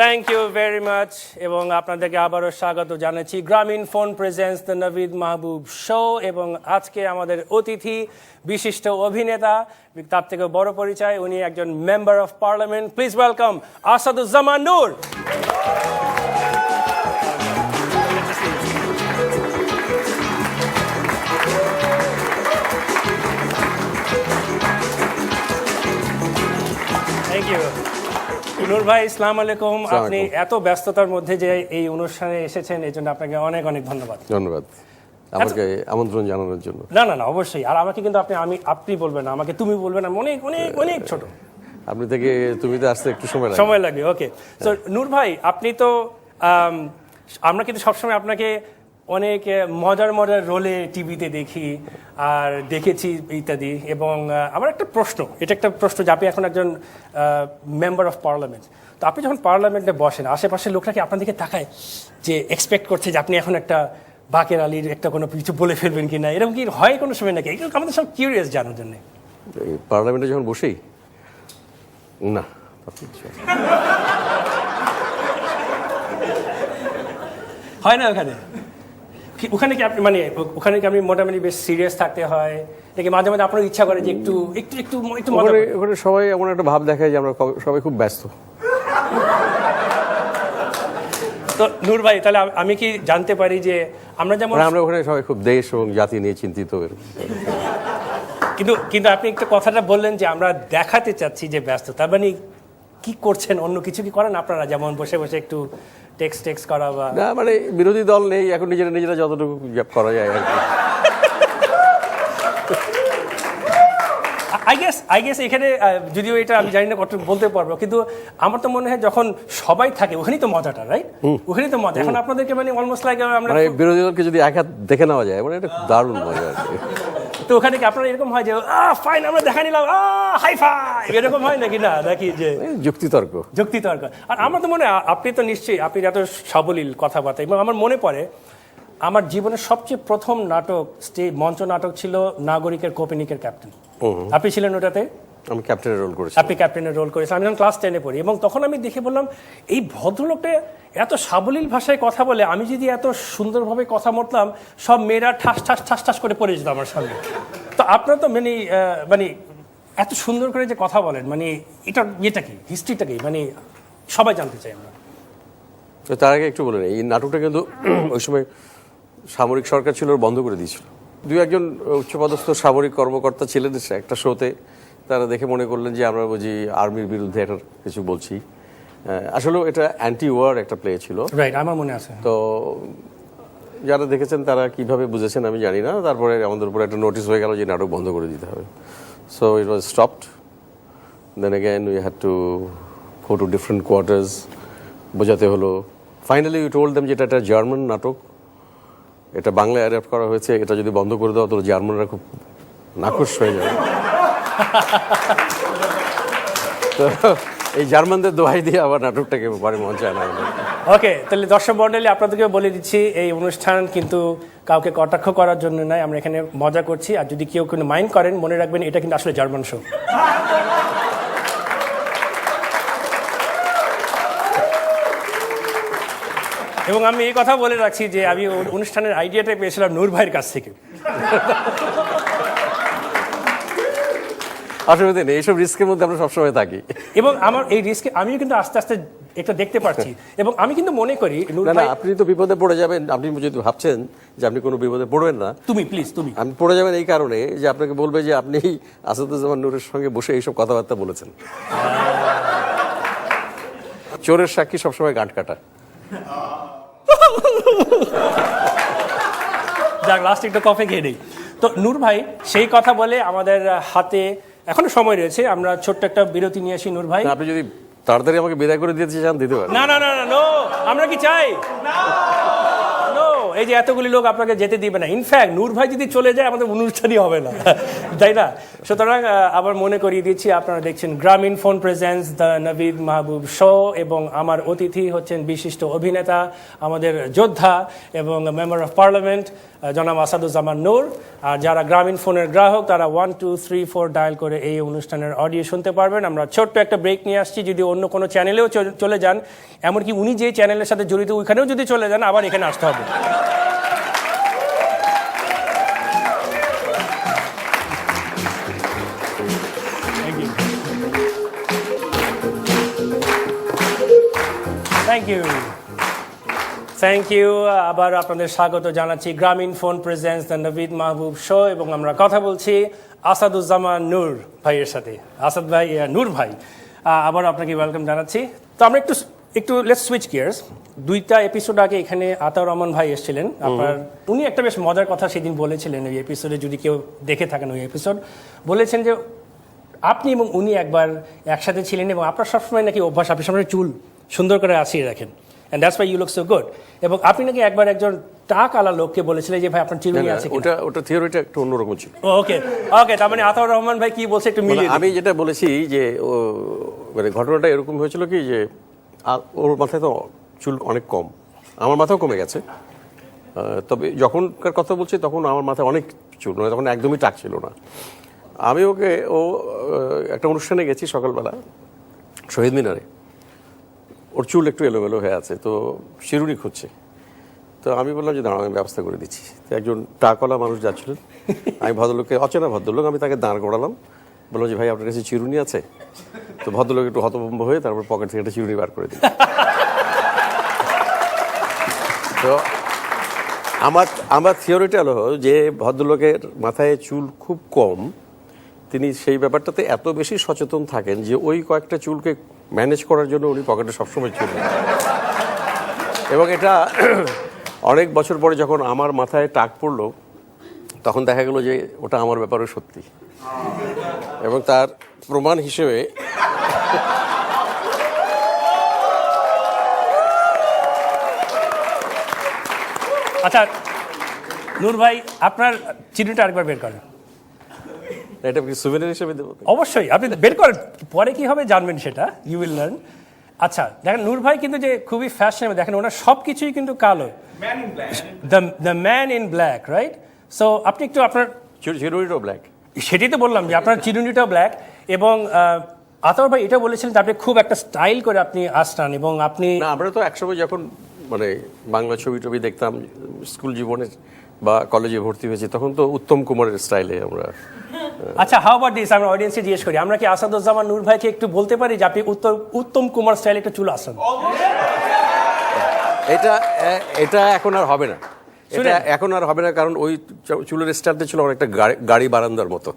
Thank you very much এবং আপনাদেরকে আবারও স্বাগত জানাচ্ছি Grameen phone presents the Naveed Mahbub show. এবং আজকে আমাদের অতিথি বিশিষ্ট অভিনেতা, তার থেকে বড় পরিচয়, উনি একজন member of parliament. Please welcome Asaduzzaman Noor. Thank you. Noor ভাই, আসসালামু আলাইকুম। আপনি এত ব্যস্ততার মধ্যে যে এই অনুষ্ঠানে এসেছেন, এই জন্য আপনাকে অনেক অনেক ধন্যবাদ। ধন্যবাদ আমাকে আমন্ত্রণ জানানোর জন্য। না না না, অবশ্যই। আর আমাকে কিন্তু আপনি বলবেন না, আমাকে তুমি বলবেন, আমি অনেক অনেক অনেক ছোট। আপনি থেকে তুমিতে আসতে একটু সময় লাগবে। ওকে। তো নূর ভাই, আপনি তো আমরা কিন্তু সবসময় আপনাকে অনেক মজার মজার রোলে টিভিতে দেখি আর দেখেছি ইত্যাদি। এবং আমার একটা প্রশ্ন, এটা একটা প্রশ্ন যে আপনি এখন একজন মেম্বার অফ পার্লামেন্ট। তো আপনি যখন পার্লামেন্টে বসেন, আশেপাশের লোকরা কি আপনার দিকে তাকায় যে এক্সপেক্ট করছে যে আপনি এখন একটা বাকের আলীর একটা কোনো কিছু বলে ফেলবেন কি না? এরকম কি হয় কোনো সময় নাকি? এগুলো আমাদের সব কিউরিয়াস জানার জন্য। পার্লামেন্টে যখন বসেই না, হয় না ওখানে? ওখানে কি আপনি মানে ওখানে কি আপনি মোটামুটি বেশ সিরিয়াস থাকতে হয় নাকি মাঝে মাঝে আপনার ইচ্ছা করে যে একটু একটু একটু একটু ওখানে সবাই এমন একটা ভাব দেখায় যে আমরা সবাই খুব ব্যস্ত। তো নূর ভাই, তাহলে আমি কি জানতে পারি যে আমরা যেমন আমরা ওখানে সবাই খুব দেশ এবং জাতি নিয়ে চিন্তিত। কিন্তু কিন্তু আপনি একটা কথাটা বললেন যে আমরা দেখাতে চাচ্ছি যে ব্যস্ত, তার মানে কি করছেন? অন্য কিছু কি করেন আপনারা, যেমন বসে বসে একটু টেক্সট করা বা? না, মানে বিরোধী দল নেই এখন, নিজেরা যতটুকু করা যায় আর কি। আই গেস এখানে যদিও এটা আমি জানি না কত বলতে পারবো, কিন্তু আমার তো মনে হয় যখন সবাই থাকে ওখানেই তো মজাটা, রাইট? ওখানেই তো মজা। এখন আপনাদেরকে মানে অলমোস্ট লাইক আমরা বিরোধী দলকে যদি এক হাত দেখে নেওয়া যায়, মানে এটা দারুণ মজা আর কি। তো ওখানে কি আপনারা এরকম হয় যে ফাইন আমরা দেখা নিলাম, হাই ফাই, এরকম হয় নাকি? না, নাকি যে যুক্তিতর্ক। আর আমার তো মনে হয় আপনি তো নিশ্চয়ই, আপনি এত সাবলীল কথাবার্তা। এবং আমার মনে পড়ে আমার জীবনের সবচেয়ে প্রথম নাটক, মঞ্চ নাটক ছিল নাগরিকের কোপেনিকের ক্যাপ্টেন। আপনি ছিলেন ওটাতে? আমি ক্যাপ্টেনের রোল করেছি। আপনি ক্যাপ্টেনের রোল করেছেন। আমি যখন ক্লাস 10-এ পড়ি, এবং তখন আমি দেখে বললাম এই ভদ্রলোকটা এত সাবলীল ভাষায় কথা বলে, আমি যদি এত সুন্দরভাবে কথা বলতাম সব মেয়েরা ঠাস ঠাস ঠাস ঠাস করে পড়ে যেত আমার সামনে। তো আপনারা তো মানে এত সুন্দর করে যে কথা বলেন, মানে এটা কি হিস্ট্রিটা কি, মানে সবাই জানতে চাই আমরা। তো তার আগে একটু বলে নেই, এই নাটকটা কিন্তু ওই সময় সামরিক সরকার ছিল, বন্ধ করে দিয়েছিল। দুই একজন উচ্চপদস্থ সামরিক কর্মকর্তা ছিলেন একটা শোতে, তারা দেখে মনে করলেন যে আমরা বুঝি আর্মির বিরুদ্ধে একটা কিছু বলছি। আসলে এটা অ্যান্টি ওয়ার একটা প্লে ছিল, রাইট? আমার মনে আছে। তো যারা দেখেছেন তারা কিভাবে বুঝেছেন আমি জানি না। তারপরে আমাদের উপর একটা নোটিশ হয়ে গেল যে নাটক বন্ধ করে দিতে হবে। So it was stopped. Then again we had to go to different quarters, বোঝাতে হলো। ফাইনালি উই টোল্ড দেম যে এটা একটা জার্মান নাটক, এটা বাংলায় অ্যাডাপ্ট করা হয়েছে, এটা যদি বন্ধ করে দেওয়া তো জার্মানরা খুব নাখুশ হয়ে যাবে। তো এই জার্মানদের দোহাই দিয়ে আবার নাটকটাকে বাড়ি মঞ্চে আনা হলো। ওকে, তাহলে দর্শক মণ্ডলী, আপনাদেরকে বলে দিচ্ছি এই অনুষ্ঠান কিন্তু কাউকে কটাক্ষ করার জন্য নয়, আমরা এখানে মজা করছি। আর যদি কেউ কোনো মাইন্ড করেন, মনে রাখবেন এটা কিন্তু আসলে জার্মান শো। এবং আমি এই কথা বলে রাখছি যে আমি অনুষ্ঠানের আইডিয়াটা পেয়েছিলাম নূর ভাইয়ের কাছ থেকে। আসলে এইসব রিস্কের মধ্যে আমরা সবসময় থাকি, এবং আমার এই রিস্কে আমিও কিন্তু আস্তে আস্তে এটা দেখতে পাচ্ছি। এবং আমি কিন্তু মনে করি না, আপনি তো বিপদে পড়ে যাবেন। আপনি যদি ভাবছেন যে আপনি কোনো বিপদে পড়বেন না, তুমি আপনি পড়ে যাবেন এই কারণে যে আপনাকে বলবে যে আপনি আসাদুজ্জামান নূরের সঙ্গে বসে এইসব কথাবার্তা বলেছেন। চোরের সাক্ষী সবসময় গাঁট কাটা। যাক, লাস্ট একটু কফি খেয়ে নেই। তো নূর ভাই, সেই কথা বলে আমাদের হাতে এখনো সময় রয়েছে, আমরা ছোট্ট একটা বিরতি নিয়ে আসি। নূর ভাই, আপনি যদি তাড়াতাড়ি আমাকে বিদায় করে দিতে চান দিতে পারেন। না না না না, নো, আমরা কি চাই? নো, এই যে এতগুলি লোক আপনাকে যেতে দিবে না, ইনফ্যাক্ট নূর ভাই যদি চলে যায় আমাদের অনুষ্ঠানই হবে না, তাই না? সুতরাং আবার মনে করিয়ে দিচ্ছি, আপনারা দেখছেন Grameen phone presents the Naveed Mahbub show, এবং আমার অতিথি হচ্ছেন বিশিষ্ট অভিনেতা, আমাদের যোদ্ধা এবং মেম্বার অফ পার্লামেন্ট জনাব আসাদুজ্জামান নূর। আর যারা গ্রামীণ ফোনের গ্রাহক তারা 1 2 3 4 ডায়াল করে এই অনুষ্ঠানের অডিও শুনতে পারবেন। আমরা ছোট্ট একটা ব্রেক নিয়ে আসছি, যদি অন্য কোনো চ্যানেলেও চলে যান, এমনকি উনি যে চ্যানেলের সাথে জড়িত ওইখানেও যদি চলে যান, আবার এখানে আসতে হবে। Thank you. আবার আপনাদের স্বাগত জানাচ্ছি Grameen phone presents the Naveed Mahbub show, এবং আমরা কথা বলছি আসাদুজ্জামান নূর ভাইয়ের সাথে। আসাদ ভাই, নূর ভাই, আবার আপনাকে ওয়েলকাম জানাচ্ছি। তো আমরা একটু লেটস সুইচ গিয়ার্স। 2টা এপিসোড আগে এখানে আতাউর রহমান ভাই এসেছিলেন আপনার, উনি একটা বেশ মজার কথা সেদিন বলেছিলেন ওই এপিসোডে, যদি কেউ দেখে থাকেন ওই এপিসোড, বলেছেন যে আপনি এবং উনি একবার একসাথে ছিলেন এবং আপনার সবসময় নাকি অভ্যাস আপনি সবসময় চুল সুন্দর করে আছিয়ে রাখেন, and that's why you look so good, এবং আপনি নাকি একবার একজন টাকওয়ালা লোককে বলেছিলেন যে ভাই আপনার চিরুনি আছে কিনা। ওটা থিওরিটা একটু অন্যরকম ছিল। ওকে ওকে, তার মানে আতাউর রহমান ভাই কি বলছে একটু মিলিয়ে আমি যেটা বলেছি যে মানে ঘটনাটা এরকম হয়েছিল কি যে ওর মাথায় তো চুল অনেক কম, আমার মাথাও কমে গেছে, তবে যখনকার কথা বলছি তখন আমার মাথায় অনেক চুল, মানে তখন একদমই টাক ছিল না। আমি ওকে একটা অনুষ্ঠানে গেছি সকালবেলা শহীদ মিনারে, ওর চুল একটু এলোমেলো হয়ে আছে, তো শিরুনি খুঁজছে, তো আমি বললাম যে দাঁড়াও আমি ব্যবস্থা করে দিচ্ছি। তো একজন টাকওয়ালা মানুষ যাচ্ছিলেন, আমি ভদ্রলোককে, অচেনা ভদ্রলোক, আমি তাকে দাঁড় করালাম, বললাম যে ভাই আপনার কাছে চিরুনি আছে? তো ভদ্রলোক একটু হতভম্ব হয়ে তারপর পকেট থেকে একটা চিরুনি বার করে দিল। তো আমার থিওরিটা হলো যে ভদ্রলোকের মাথায় চুল খুব কম, তিনি সেই ব্যাপারটাতে এত বেশি সচেতন থাকেন যে ওই কয়েকটা চুলকে ম্যানেজ করার জন্য উনি পকেটে সবসময় চুল নেন। এবং এটা অনেক বছর পরে যখন আমার মাথায় টাক পড়লো তখন দেখা গেল যে ওটা আমার ব্যাপারে সত্যি, এবং তার প্রমাণ হিসেবে আচ্ছা নূর ভাই আপনার চিরুনিটা আরেকবার বের করেন। এটা কি সুভেনির হিসেবে দেবো? অবশ্যই আপনি বের করেন, পরে কি হবে জানবেন সেটা, ইউ উইল লার্ন। আচ্ছা দেখেন নূর ভাই কিন্তু যে খুবই ফ্যাশনেবল, দেখেন ওনার সব কিছুই কিন্তু কালো, the man in black, right? So আপনি একটু আপনার চিরুনিটাও ব্ল্যাক, সেটাই তো বললাম যে আপনার চিরুনিটাও ব্ল্যাক, এবং আতাউর ভাই এটা বলেছিলেন যে আপনি খুব একটা স্টাইল করে আপনি আসতেন, এবং আপনি না, আমরা তো একসময় যখন মানে বাংলা ছবি টবি দেখতাম স্কুল জীবনে বা কলেজে ভর্তি হয়েছি তখন তো উত্তম কুমারের স্টাইলে আমরা। আচ্ছা হাউ অ্যাবাউট দিস, আমরা অডিয়েন্সকে জিজ্ঞেস করি, আমরা কি আসাদুজ্জামান নূর ভাইকে একটু বলতে পারি যে আপনি উত্তম কুমার স্টাইলে একটা চুল আসেন? এটা এখন আর হবে না, এটা এখন আর হবে না, কারণ ওই চুলের স্টাইলটা ছিল অনেকটা গাড়ি বারান্দার মতো।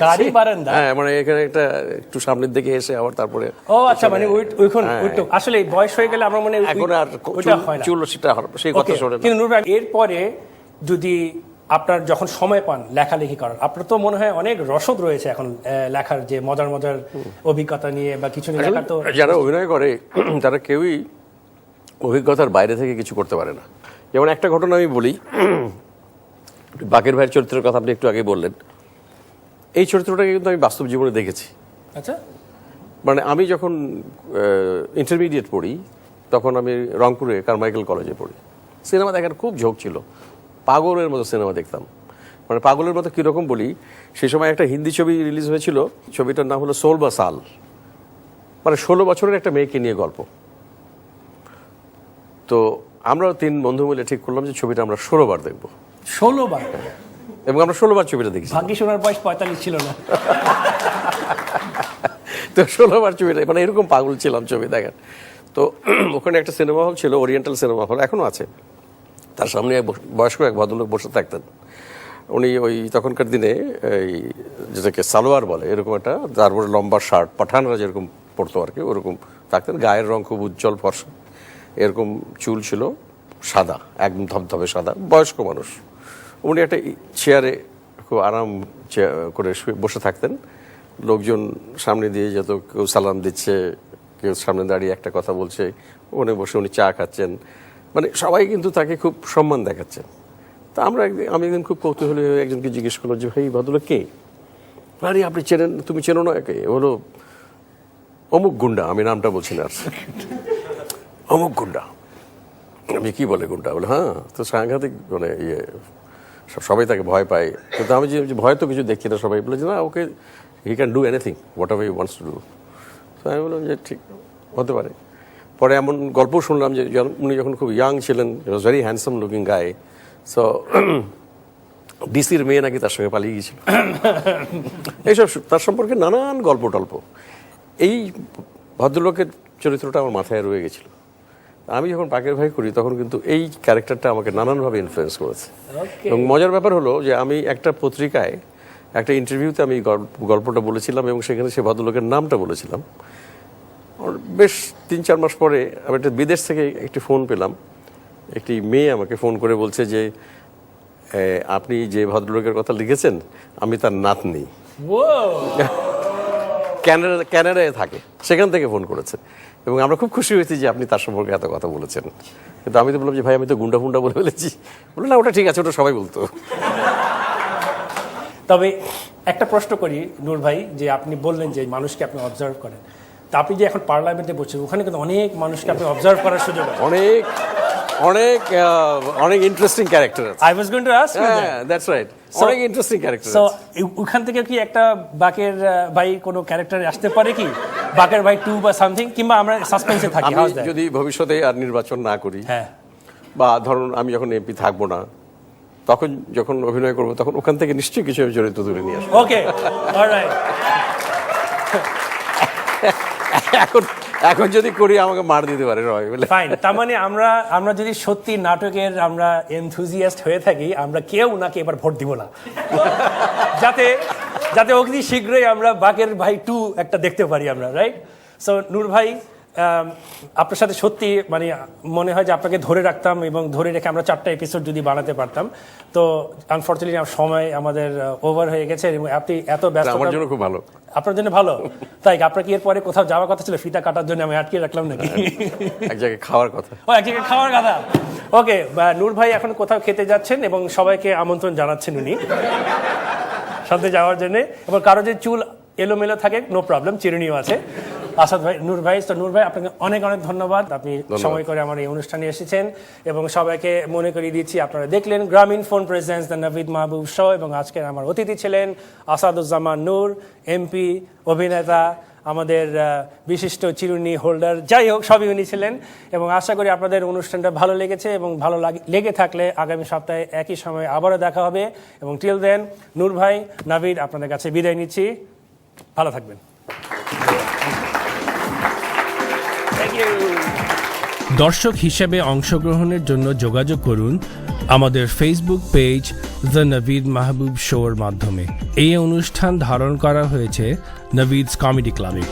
গাড়ি বারান্দা? হ্যাঁ, মানে এখানে একটা একটু সামনের দিকে এসে আবার তারপরে। ও আচ্ছা, মানে আসলে বয়স হয়ে গেলে আমরা মনে এখন আর চুল সেটা সেই কথা শোনে না। কিন্তু নূর ভাই এরপরে যদি আপনার যখন সময় পান লেখালেখি করার, আপনার তো মনে হয় অনেক রসদ রয়েছে এখন লেখার, যে মজার মজার অভিজ্ঞতা নিয়ে বা কিছু নিয়ে লেখার। তো যারা অভিনয় করে তারা কেউই অভিজ্ঞতার বাইরে থেকে কিছু করতে পারে না। যেমন একটা ঘটনা আমি বলি, বাকের ভাইয়ের চরিত্রের কথা আপনি একটু আগে বললেন, এই চরিত্রটাকে কিন্তু আমি বাস্তব জীবনে দেখেছি। আচ্ছা, মানে আমি যখন ইন্টারমিডিয়েট পড়ি তখন আমি রংপুরে কারমাইকেল কলেজে পড়ি, সিনেমা দেখার খুব ঝোঁক ছিল, পাগলের মতো সিনেমা দেখতাম। মানে পাগলের মতো কীরকম বলি, সেই সময় একটা হিন্দি ছবি রিলিজ হয়েছিল, ছবিটার নাম হলো সোল বা সাল, মানে 16 বছরের একটা মেয়েকে নিয়ে গল্প। তো আমরা 3 বন্ধু মিলে ঠিক করলাম যে ছবিটা আমরা 16 বার দেখবো। 16 বার? এবং আমরা 16 বার ছবিটা দেখি। ভাগ্যিস ওনার বয়স 45 ছিল না। তো 16 বার ছবিটা, মানে এরকম পাগল ছিলাম ছবি দেখার। তো ওখানে একটা সিনেমা হল ছিল, ওরিয়েন্টাল সিনেমা হল, এখনো আছে। তার সামনে বয়স্ক এক ভদ্রলোক বসে থাকতেন। উনি ওই তখনকার দিনে এই যেটাকে সালোয়ার বলে এরকম একটা, তারপরে লম্বা শার্ট, পাঠানরা যেরকম পরতো আর কি ওরকম থাকতেন, গায়ের রং খুব উজ্জ্বল ফর্সা, এরকম চুল ছিল, সাদা, একদম ধবধবে সাদা, বয়স্ক মানুষ। উনি একটা চেয়ারে খুব আরাম করে বসে থাকতেন, লোকজন সামনে দিয়ে যেত, কেউ সালাম দিচ্ছে, কেউ সামনে দাঁড়িয়ে একটা কথা বলছে, ওখানে বসে উনি চা খাচ্ছেন, মানে সবাই কিন্তু তাকে খুব সম্মান দেখাচ্ছে। তা আমি একদিন খুব কৌতূহলী হয়ে একজনকে জিজ্ঞেস করলাম যে ভাই এই ভদ্রলোক কে? আরে আপনি চেনেন, তুমি চেনো না একে? হলো অমুক গুন্ডা, আমি নামটা বলছি না আর। অমুক গুন্ডা। আমি কি বলে গুন্ডা? বলে হ্যাঁ, তো সাংঘাতিক মানে ইয়ে, সবাই তাকে ভয় পায়। কিন্তু আমি যে ভয় তো কিছু দেখছি না, সবাই বলে যে না okay, he can do anything whatever he wants to do. তো আমি বললাম যে ঠিক হতে পারে। পরে এমন গল্প শুনলাম যে উনি যখন খুব ইয়াং ছিলেন, he was very handsome looking guy, so ডিসির মেয়ে নাকি তার সঙ্গে পালিয়ে গিয়েছিল। এইসব তার সম্পর্কে নানান গল্প টল্প। এই ভদ্রলোকের চরিত্রটা আমার মাথায় রয়ে গেছিল। আমি যখন পাকের ভাই করি তখন কিন্তু এই ক্যারেক্টারটা আমাকে নানানভাবে ইনফ্লুয়েন্স করেছে। এবং মজার ব্যাপার হলো যে আমি একটা পত্রিকায় একটা ইন্টারভিউতে আমি গল্পটা বলেছিলাম এবং সেখানে সে ভদ্রলোকের নামটা বলেছিলাম। বেশ 3-4 মাস পরে আমি একটা বিদেশ থেকে একটি ফোন পেলাম। একটি মেয়ে আমাকে ফোন করে বলছে যে আপনি যে ভদ্রলোকের কথা লিখেছেন আমি তার নাতনি, ক্যানাডায় থাকে, সেখান থেকে ফোন করেছে। এবং আমরা খুব খুশি হয়েছি যে আপনি তার সম্পর্কে এত কথা বলেছেন। কিন্তু আমি তো বললাম যে ভাই আমি তো গুন্ডা ফুন্ডা বলে ফেলেছি। বললো না ওটা ঠিক আছে, ওটা সবাই বলতো। তবে একটা প্রশ্ন করি নূর ভাই, যে আপনি বললেন যে মানুষকে আপনি অবজার্ভ করেন, তা আপনি যে এখন পার্লামেন্টে বসছেন ওখানে কিন্তু অনেক মানুষকে আপনি অবজার্ভ করার সুযোগ আছে। অনেক অনেক অনেক ইন্টারেস্টিং ক্যারেক্টার আছে। I was going to ask you that. That's right, অনেক ইন্টারেস্টিং ক্যারেক্টার সো আছে। ওখান থেকে কি একটা বাকের ভাই কোনো ক্যারেক্টারে আসতে পারে কি? বাকের ভাই 2 বা সামথিং, কিংবা আমরা সাসপেন্সে থাকি? আমি যদি ভবিষ্যতে আর নির্বাচন না করি, হ্যাঁ, বা ধরুন আমি যখন এমপি থাকবো না, তখন যখন অভিনয় করবো তখন ওখান থেকে নিশ্চয়ই কিছু চরিত্র তুলে নিয়ে আসবো। ওকে, অলরাইট। এখন যদি করি আমাকে মার দিতে পারে সবাই বলে। ফাইন, তার মানে আমরা যদি সত্যি নাটকের আমরা এনথুজিয়াস্ট হয়ে থাকি, আমরা কেউ নাকি এবার ভোট দিব না, যাতে অতি শীঘ্রই আমরা বাকের ভাই 2 একটা দেখতে পারি আমরা, রাইট? সো নূর ভাই, আপনার সাথে সত্যি মানে মনে হয় যে আপনাকে ধরে রাখতাম এবং ধরে রেখে আমরা 4টা এপিসোড যদি বানাতে পারতাম। তো আনফর্চুনেটলি সময় আমাদের ওভার হয়ে গেছে এবং আপনি এত ব্যস্ত। আমার জন্য খুব ভালো। আপনার জন্য ভালো? তাই আপনার কি এরপরে কোথাও যাওয়ার কথা ছিল? ফিতা কাটার জন্য আমি আটকে রাখলাম নাকি? এক জায়গায় খাওয়ার কথা। ও, এক জায়গায় খাওয়ার কথা। ওকে, নূর ভাই এখন কোথাও খেতে যাচ্ছেন এবং সবাইকে আমন্ত্রণ জানাচ্ছেন উনি সাথে যাওয়ার জন্য। এবং কারো যে চুল এলোমেলো থাকে, নো প্রবলেম, চিরুনিও আছে। আসাদ ভাই, নূর ভাই, তো নূর ভাই আপনাকে অনেক অনেক ধন্যবাদ। আপনি সময় করে আমার এই অনুষ্ঠানে এসেছেন এবং সবাইকে মনে করিয়ে দিচ্ছি, আপনারা দেখলেন Grameenphone presents the Naveed Mahbub show এবং আজকের আমার অতিথি ছিলেন আসাদুজ্জামান নূর, এমপি, অভিনেতা, আমাদের বিশিষ্ট চিরুনি হোল্ডার, যাই হোক সবই উনি ছিলেন। এবং আশা করি আপনাদের অনুষ্ঠানটা ভালো লেগেছে এবং ভালো লেগে থাকলে আগামী সপ্তাহে একই সময় আবারও দেখা হবে। এবং টিল দেন, নূর ভাই, নাভিদ, আপনাদের কাছে বিদায় নিচ্ছি। ভালো থাকবেন। দর্শক হিসেবে অংশগ্রহণের জন্য যোগাযোগ করুন আমাদের ফেসবুক পেজ দ্য নাভিদ মাহবুব শোর মাধ্যমে। এই অনুষ্ঠান ধারণ করা হয়েছে নাভিদস কমেডি ক্লাবে।